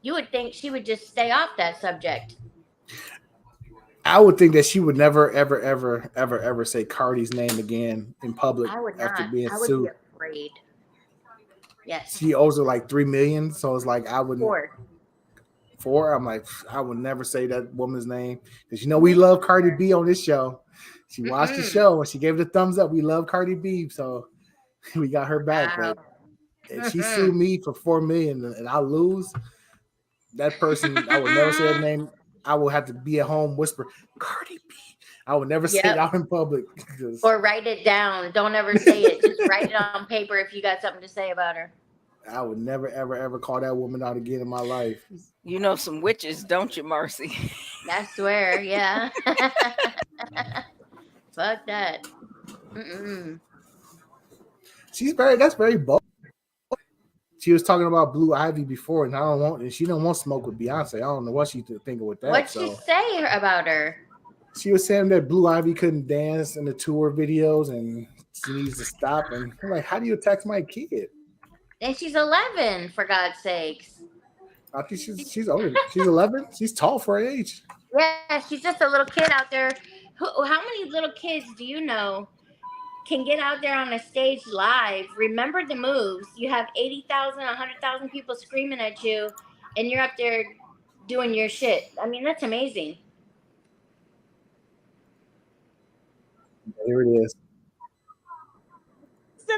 S2: you would think she would just stay off that subject.
S1: I would think that she would never, ever, ever, ever, ever say Cardi's name again in public
S2: I would
S1: after
S2: not.
S1: being
S2: I would
S1: sued.
S2: be afraid. Yes.
S1: She owes her like $3 million, so it's like I wouldn't.
S2: 4.
S1: I'm like, I would never say that woman's name because we love Cardi B on this show. She watched the show and she gave it a thumbs up. We love Cardi B, so we got her back.
S2: Wow.
S1: But if she sued me for $4 million and I lose, that person, I would never say her name. I will have to be at home whisper Cardi B. I would never say it out in public.
S2: Or write it down. Don't ever say it. Just write it on paper if you got something to say about her.
S1: I would never, ever, ever call that woman out again in my life.
S3: You know some witches, don't you, Marcy?
S2: I swear, yeah. Fuck that. Mm-mm.
S1: That's very bold. She was talking about Blue Ivy before, and she don't want smoke with Beyonce. I don't know what she's thinking with that.
S2: What'd she say about her?
S1: She was saying that Blue Ivy couldn't dance in the tour videos and she needs to stop. And I'm like, how do you attack my kid?
S2: And she's 11, for God's sakes.
S1: I think she's older. She's 11. She's tall for her age.
S2: Yeah, she's just a little kid out there. How many little kids do you know can get out there on a stage live, remember the moves? You have 80,000, 100,000 people screaming at you, and you're up there doing your shit. I mean, that's amazing.
S1: Here it is.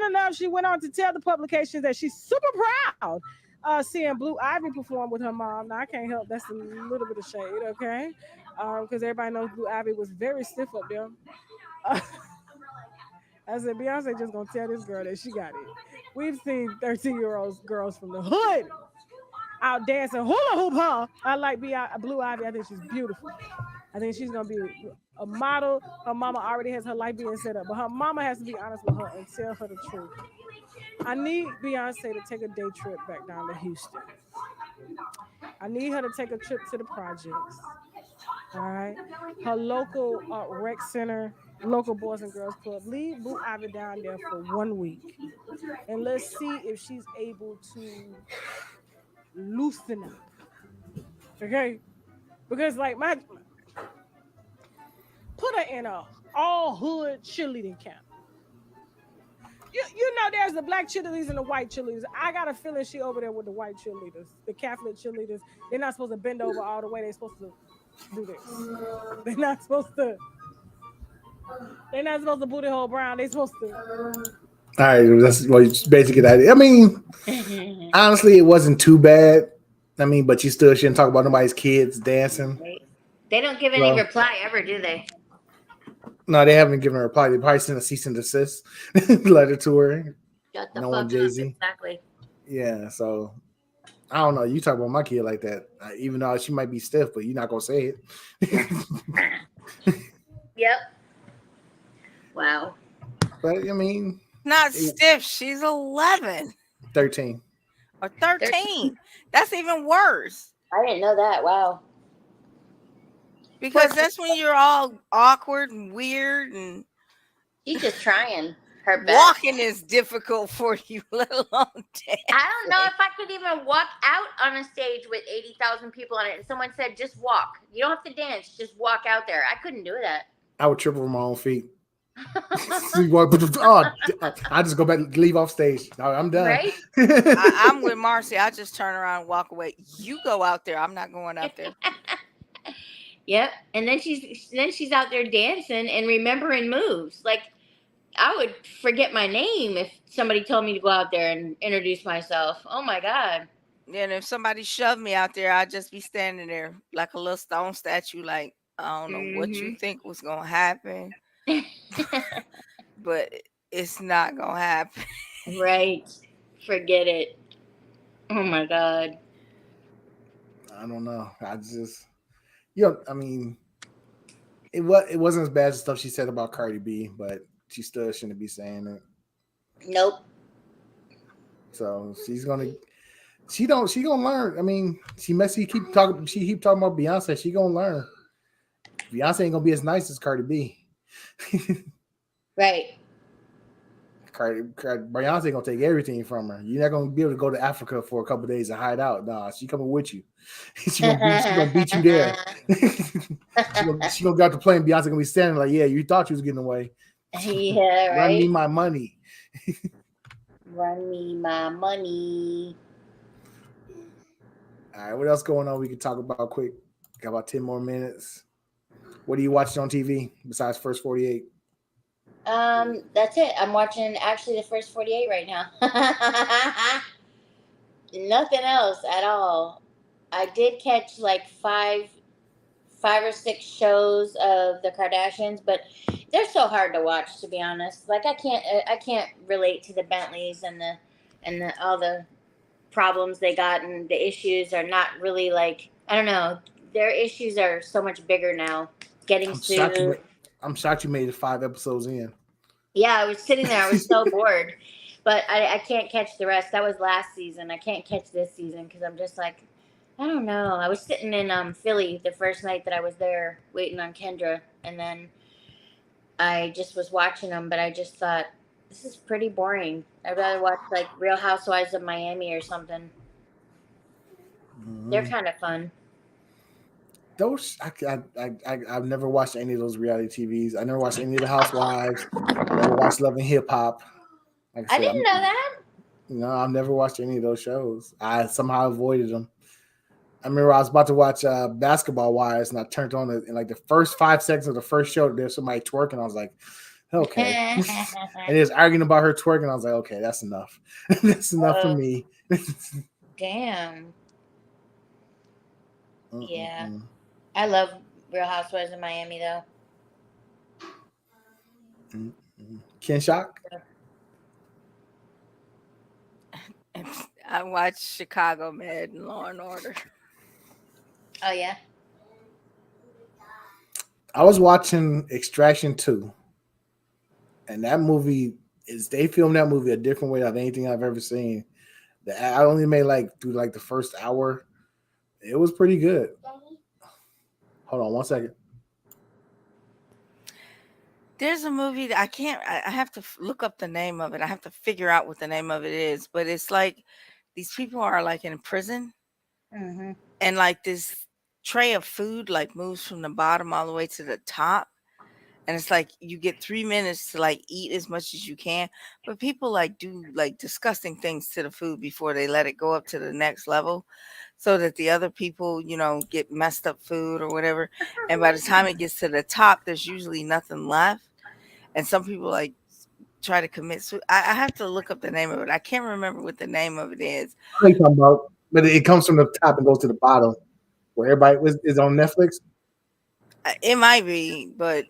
S8: Enough, she went on to tell the publication that she's super proud seeing Blue Ivy perform with her mom. Now, I can't help, that's a little bit of shade, okay? Because everybody knows Blue Ivy was very stiff up there. I said, Beyonce just gonna tell this girl that she got it. We've seen 13-year-old girls from the hood out dancing hula hoop, huh? I like Blue Ivy. I think she's beautiful. I think she's gonna be a model. Her mama already has her life being set up, but her mama has to be honest with her and tell her the truth. I need Beyonce to take a day trip back down to Houston. I need her to take a trip to the projects. All right, her local rec center, local Boys and Girls Club. Leave Blue Ivy down there for 1 week, and let's see if she's able to loosen up. Okay, because like put her in a all hood cheerleading camp. You know, there's the black cheerleaders and the white cheerleaders. I got a feeling she over there with the white cheerleaders, the Catholic cheerleaders. They're not supposed to bend over all the way. They're supposed to do this. They're not supposed to booty hole brown. They're supposed to.
S1: All right, that's basically the idea. I mean, honestly, it wasn't too bad. I mean, but you still shouldn't talk about nobody's kids dancing.
S2: They don't give any reply ever, do they?
S1: No, they haven't given a reply. They probably sent a cease and desist letter to her.
S2: Shut the fuck up. Exactly.
S1: Yeah, so I don't know. You talk about my kid like that, even though she might be stiff, but you're not gonna say it.
S2: Yep. Wow.
S1: But I mean,
S3: not stiff. She's 11.
S1: 13.
S3: Or 13. That's even worse.
S2: I didn't know that. Wow.
S3: Because that's when you're all awkward and weird, and
S2: she's just trying her best.
S3: Walking is difficult for you, let alone dance.
S2: I don't know if I could even walk out on a stage with 80,000 people on it, and someone said, "Just walk. You don't have to dance. Just walk out there." I couldn't do that.
S1: I would trip over my own feet. I just go back and leave off stage. I'm done.
S2: Right?
S3: I'm with Marcy. I just turn around and walk away. You go out there. I'm not going out there.
S2: Yep. And then she's out there dancing and remembering moves. Like, I would forget my name if somebody told me to go out there and introduce myself. Oh my God.
S3: And if somebody shoved me out there, I'd just be standing there like a little stone statue, like, I don't know what you think was gonna happen. But it's not gonna happen.
S2: Right. Forget it. Oh my God.
S1: I don't know. I mean, it wasn't as bad as stuff she said about Cardi B, but she still shouldn't be saying it.
S2: Nope.
S1: So she gonna learn. I mean, she keep talking about Beyonce. She gonna learn. Beyonce ain't gonna be as nice as Cardi B.
S2: Right.
S1: Beyonce gonna take everything from her. You're not gonna be able to go to Africa for a couple of days and hide out. Nah, she coming with you. she gonna beat you there. she gonna go out to play and Beyonce gonna be standing like, yeah, you thought you was getting away.
S2: Yeah, right.
S1: Run me my money.
S2: Run me my money.
S1: All right, what else going on we can talk about quick? Got about 10 more minutes. What are you watching on TV besides First 48?
S2: That's it. I'm watching actually the First 48 right now. Nothing else at all. I did catch like five or six shows of the Kardashians, but they're so hard to watch, to be honest. Like I can't relate to the Bentleys and the all the problems they got, and the issues are not really like, I don't know. Their issues are so much bigger now. Getting sued.
S1: I'm shocked you made it 5 episodes in.
S2: Yeah, I was sitting there. I was so bored, but I can't catch the rest. That was last season. I can't catch this season because I'm just like, I don't know. I was sitting in Philly the first night that I was there waiting on Kendra, and then I just was watching them, but I just thought this is pretty boring. I'd rather watch like Real Housewives of Miami or something. They're kind of fun.
S1: Those I've never watched any of those reality TVs. I never watched any of the Housewives. I never watched Love and Hip Hop. Like I
S2: I
S1: said,
S2: didn't know that.
S1: no, I've never watched any of those shows. I somehow avoided them. I remember I was about to watch Basketball Wives, and I turned on it in like the first 5 seconds of the first show. There's somebody twerking. I was like, okay, and he was arguing about her twerking. I was like, okay, that's enough. That's enough for me.
S2: Damn. Yeah. I love Real Housewives of Miami though.
S1: Ken Shock.
S3: I watched Chicago Med and Law and Order.
S2: Oh yeah.
S1: I was watching Extraction 2, and that movie they filmed that movie a different way than anything I've ever seen. I only made through the first hour. It was pretty good. Hold on 1 second.
S3: There's a movie that I have to look up the name of it. I have to figure out what the name of it is, but it's like these people are like in prison, and like this tray of food like moves from the bottom all the way to the top, and it's like you get 3 minutes to like eat as much as you can, but people like do like disgusting things to the food before they let it go up to the next level, so that the other people, get messed up food or whatever, and by the time it gets to the top, there's usually nothing left. And some people like try to commit suicide. I have to look up the name of it. I can't remember what the name of it is.
S1: What are you talking about? But it comes from the top and goes to the bottom, where everybody is on Netflix.
S3: It might be, but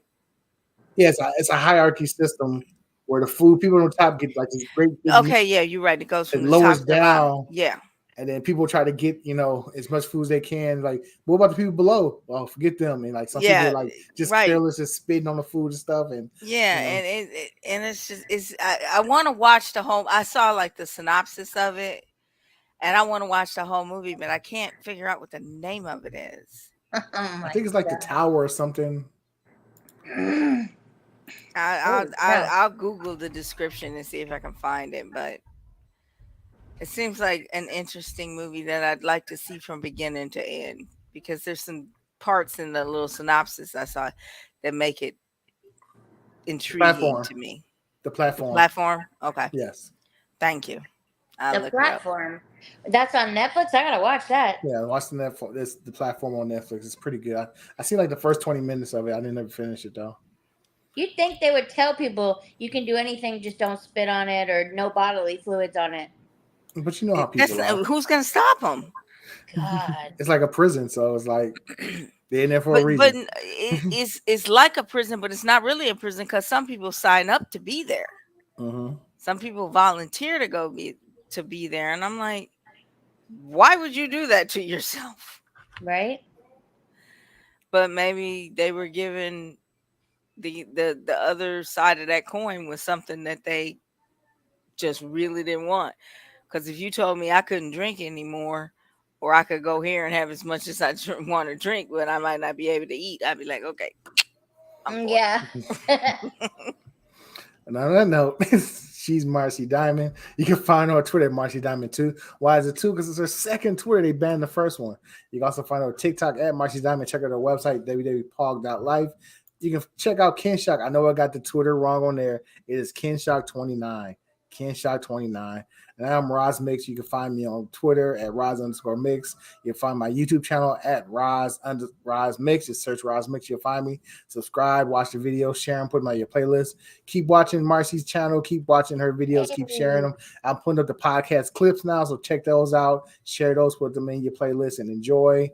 S1: yeah, it's a hierarchy system where the food people on the top get like this great.
S3: Okay, yeah, you're right. It goes from
S1: it
S3: the
S1: lowers
S3: top to the
S1: down.
S3: bottom. Yeah.
S1: And then people try to get, as much food as they can. Like, what about the people below? Well, forget them. And like some people like just careless, just spitting on the food and stuff. And
S3: and it's just I want to watch the whole. I saw like the synopsis of it, and I want to watch the whole movie, but I can't figure out what the name of it is.
S1: I think it's like The Tower or something.
S3: I'll Google the description and see if I can find it, but it seems like an interesting movie that I'd like to see from beginning to end, because there's some parts in the little synopsis I saw that make it intriguing to me.
S1: The platform.
S3: The platform? Okay.
S1: Yes.
S3: Thank you.
S2: The platform. That's on Netflix. I gotta watch that.
S1: Yeah, watch the Netflix. The platform on Netflix. It's pretty good. I seen like the first 20 minutes of it. I didn't ever finish it though.
S2: You'd think they would tell people you can do anything, just don't spit on it or no bodily fluids on it.
S1: But you know how people are.
S3: Who's gonna stop them?
S2: God.
S1: It's like a prison, so it's like they're in there for a reason.
S3: But it's like a prison, but it's not really a prison because some people sign up to be there.
S1: Mm-hmm.
S3: Some people volunteer to be there, and I'm like, why would you do that to yourself?
S2: Right.
S3: But maybe they were given the other side of that coin was something that they just really didn't want. Because if you told me I couldn't drink anymore, or I could go here and have as much as I want to drink, but I might not be able to eat, I'd be like, okay.
S2: Yeah.
S1: And on that note, she's Marcy Diamond. You can find her on Twitter at Marcy Diamond 2. Why is it 2? Because it's her second Twitter. They banned the first one. You can also find her on TikTok at Marcy Diamond. Check out her website, www.pog.life. You can check out Ken Shock. I know I got the Twitter wrong on there. It is KenShock29. KenShock29. And I'm Roz Mix. You can find me on Twitter at Roz_Mix. You can find my YouTube channel at Roz Mix. Just search Roz Mix. You'll find me. Subscribe, watch the videos, share them, put them on your playlist. Keep watching Marcy's channel. Keep watching her videos. Keep sharing them. I'm putting up the podcast clips now, so check those out. Share those, put them in your playlist, and enjoy.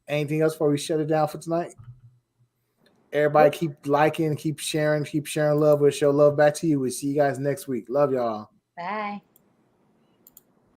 S1: Anything else before we shut it down for tonight? Everybody keep liking, keep sharing love. We'll show love back to you. We'll see you guys next week. Love y'all.
S2: Bye.